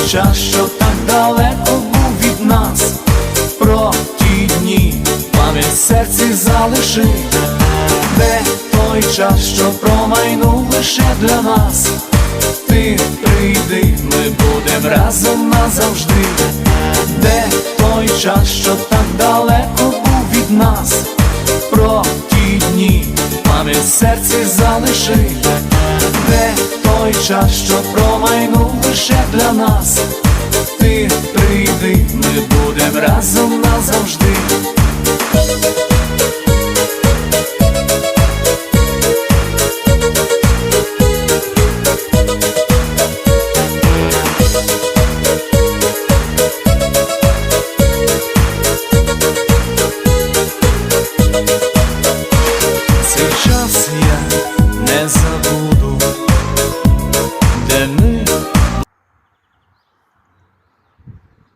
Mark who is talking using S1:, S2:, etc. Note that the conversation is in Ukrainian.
S1: час, що так далеко був від нас, про ті дні пам'ять в серці залиши. Де той час, що промайнув лише для нас? Ти прийди, ми будем разом назавжди. Де той час, що так далеко був від нас, про ті дні пам'ять в серці залиши. Де той час, що промайнув лише для нас? Ти прийди, ми будем разом назавжди.